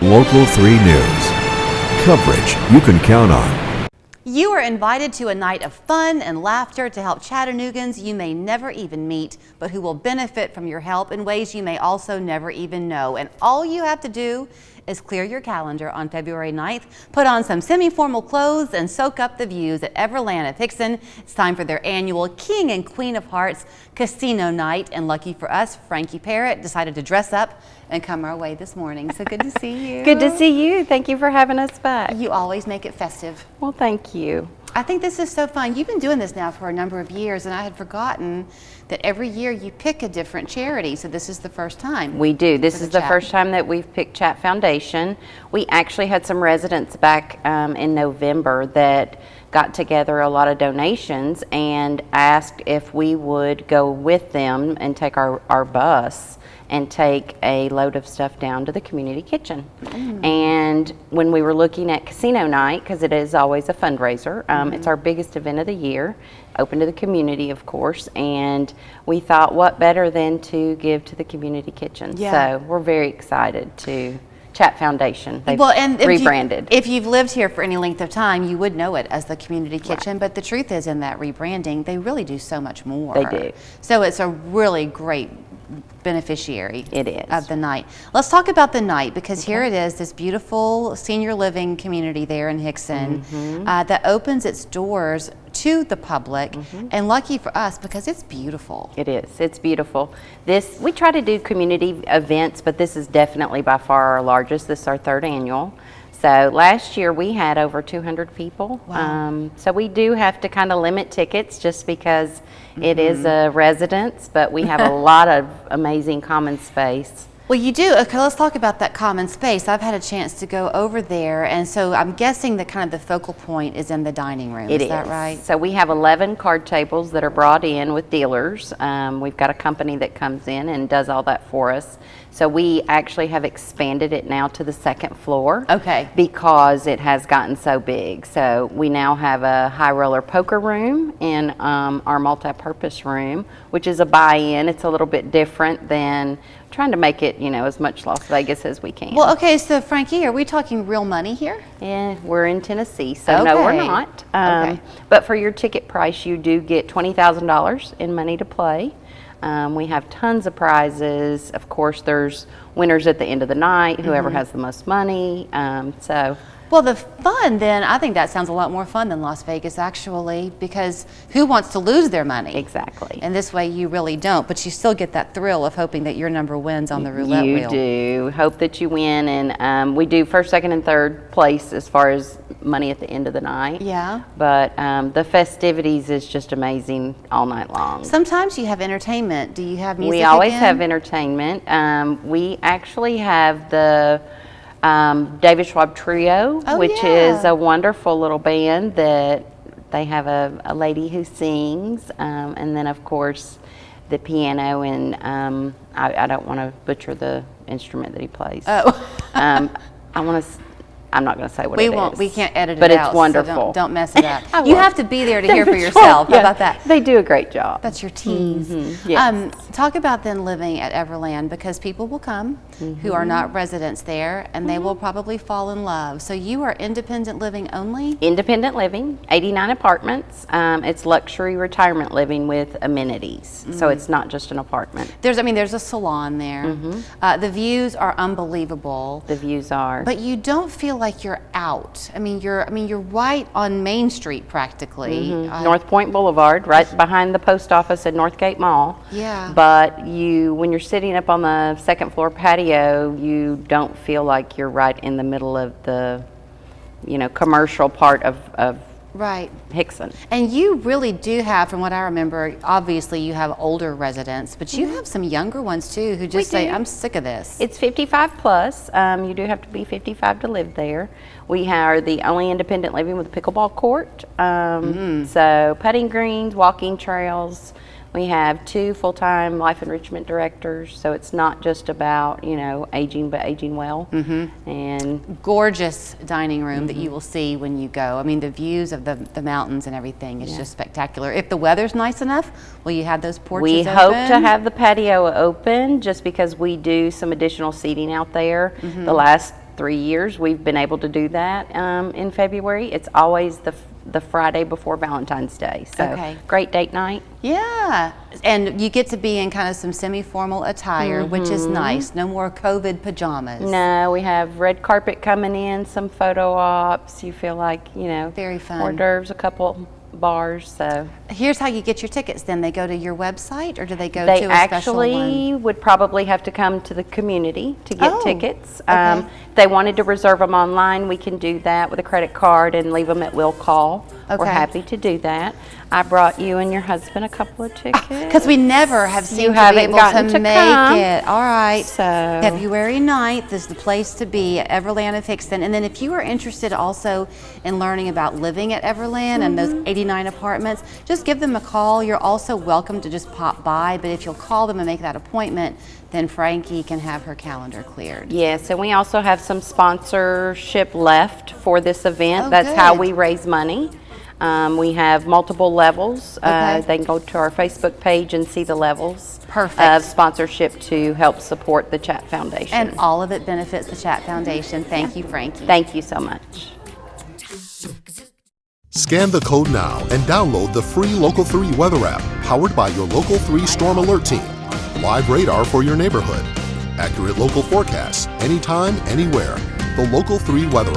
Local 3 News. Coverage you can count on. You are invited to a night of fun and laughter to help Chattanoogan's you may never even meet, but who will benefit from your help in ways you may also never even know. And all you have to do is clear your calendar on February 9th, put on some semi-formal clothes, and soak up the views at Everlan of Hixson. It's time for their annual King and Queen of Hearts Casino Night, and lucky for us, Frankie Parrott decided to dress up and come our way this morning. So good to see you. Good to see you. Thank you for having us back. You always make it festive. Well, thank you. I think this is so fun. You've been doing this now for a number of years, and I had forgotten that every year you pick a different charity. So this is the first time. We do. This is the first time that we've picked Chat Foundation. We actually had some residents back in November that got together a lot of donations and asked if we would go with them and take our bus and take a load of stuff down to the community kitchen. And when we were looking at casino night, because it is always a fundraiser, it's our biggest event of the year, open to the community, of course, and we thought what better than to give to the community kitchen. So we're very excited to Chat Foundation. They've rebranded. If you've lived here for any length of time, you would know it as the community kitchen, but the truth is, in that rebranding, they really do so much more. They do. So it's a really great beneficiary of the night. Let's talk about the night, because here it is, this beautiful senior living community there in Hixson that opens its doors to the public, and lucky for us because it's beautiful. It is. It's beautiful. We try to do community events, but this is definitely by far our largest. This is our 3rd annual. So last year we had over 200 people. Wow. So we do have to kind of limit tickets just because it is a residence, but we have a lot of amazing common space. Well, you do. Okay, let's talk about that common space. I've had a chance to go over there, and so I'm guessing that kind of the focal point is in the dining room. Is that right? So we have 11 card tables that are brought in with dealers. We've got a company that comes in and does all that for us. So we actually have expanded it now to the 2nd floor. Okay. Because it has gotten so big. So we now have a high roller poker room in our multi-purpose room, which is a buy-in. It's a little bit different than trying to make it, as much Las Vegas as we can. Well, okay, so Frankie, are we talking real money here? Yeah, we're in Tennessee, so no, we're not. But for your ticket price, you do get $20,000 in money to play. We have tons of prizes. Of course, there's winners at the end of the night, whoever has the most money. Well, the fun then, I think that sounds a lot more fun than Las Vegas, actually, because who wants to lose their money? Exactly. And this way you really don't, but you still get that thrill of hoping that your number wins on the roulette wheel. You do. Hope that you win, and we do 1st, 2nd, and 3rd place as far as money at the end of the night. Yeah. But the festivities is just amazing all night long. Sometimes you have entertainment. Do you have music We always again? have entertainment. We actually have the David Schwab Trio, which is a wonderful little band that they have a lady who sings, and then of course the piano, and I don't want to butcher the instrument that he plays. I'm not going to say what it is. We can't edit but it out. It's wonderful. So don't mess it up. You have to be there to hear for David yourself. Schwab, How about that? They do a great job. That's your tease. Yes. Talk about then living at Everlan, because people will come who are not residents there, and they will probably fall in love. So you are independent living only? Independent living, 89 apartments. It's luxury retirement living with amenities. So it's not just an apartment. There's a salon there. The views are unbelievable. The views are. But you don't feel like you're out. You're right on Main Street practically. North Point Boulevard, right behind the post office at Northgate Mall. Yeah. But when you're sitting up on the 2nd floor patio, you don't feel like you're right in the middle of the, commercial part of Right. Hixson. And you really do have, from what I remember, obviously you have older residents, but you have some younger ones too who just say, I'm sick of this. It's 55 plus. You do have to be 55 to live there. We are the only independent living with a pickleball court. So putting greens, walking trails. We have 2 full-time life enrichment directors, so it's not just about, aging, but aging well. And gorgeous dining room that you will see when you go. The views of the mountains and everything is just spectacular. If the weather's nice enough, will you have those porches we open? hope to have the patio open, just because we do some additional seating out there. The last 3 years we've been able to do that in February. It's always the Friday before Valentine's Day. So Okay. great date night. Yeah, and you get to be in kind of some semi-formal attire, which is nice. No more COVID pajamas. No, we have red carpet coming in, some photo ops. You feel like, Very fun. hors d'oeuvres, a couple bars. So Here's how you get your tickets then. They go to your website, or do they go they to a special one? actually would probably have to come to the community to get Oh, tickets. okay. If they wanted to reserve them online, we can do that with a credit card and leave them at will call. We're Okay. happy to do that. I brought you and your husband a couple of tickets. Because we never have seemed to be haven't able gotten to to make come. it. All right. So- February 9th is the place to be at Everlan of Hixson. And then if you are interested also in learning about living at Everlan and those 89 apartments, just give them a call. You're also welcome to just pop by, but if you'll call them and make that appointment, then Frankie can have her calendar cleared. Yes, and we also have some sponsorship left for this event. Oh, That's how good. we raise money. We have multiple levels. Okay. They can go to our Facebook page and see the levels Perfect. of sponsorship to help support the Chat Foundation. And all of it benefits the Chat Foundation. Thank you, Frankie. Thank you so much. Scan the code now and download the free Local 3 weather app powered by your Local 3 Storm Alert team. Live radar for your neighborhood. Accurate local forecasts anytime, anywhere. The Local 3 weather app.